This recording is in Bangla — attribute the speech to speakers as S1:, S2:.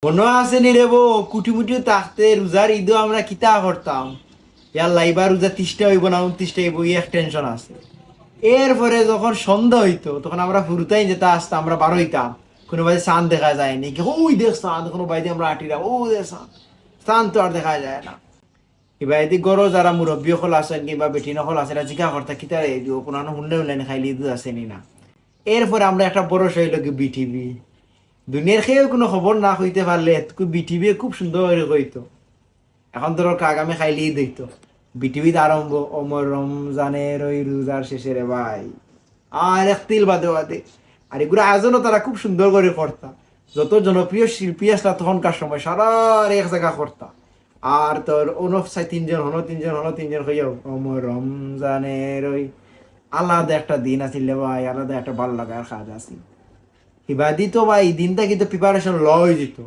S1: মনে আছে নি রে বো কুটি মুটি থাকতে রোজার ঈদও আমরা কিতা করতাম। ইয়াল্লা এবার রোজা 30টা হইব না 29টা হইব এক টেনশন আছে। এরপরে যখন সন্ধ্যা হইতো তখন আমরা ফুরুতাই যেটা আসতাম, আমরা বার হইতাম। কোনো বাড়ি চাঁদ দেখা যায়নি, কি ওই দেখ চাঁদ, কোনো বাড়িতে আমরা আটিরা ও দেখ চাঁদ, চাঁদ তো আর দেখা যায় না। এবার এদিক গরো যারা মুরব্বী সকল আছেন কিংবা বেটি নকল আছে জিজ্ঞা করতা কিতা এই দিও কোনো হুন্ডে হুন্ডে খাইলি দুধ আসেনি না। এরপরে আমরা একটা বড় শৈল কি বিটিভি, দুনিয়ার খেয়েও কোনো খবর না হইতে পারলে বিটিভি খুব সুন্দর করে কইতো। এখন ধরো আগামী খাইলেই দেখতো বিটিভিতে আরম্ভ অমর রমজানের ওই রোজার শেষে রে ভাই, আর এক তিল বাদে বাদে। আর এগুলো আয়োজনও তারা খুব সুন্দর করে করতা। যত জনপ্রিয় শিল্পী আসলা তখনকার সময় সারা এক জায়গা করতা। আর তোর চাই তিনজন হইয়াও অমর রমজানের ওই আলাদা একটা দিন আছিল ভাই, আলাদা একটা ভালো লাগার কাজ আছিল। এবার দিত ভাই দিনটা কিন্তু প্রিপারেশন লয় যেত।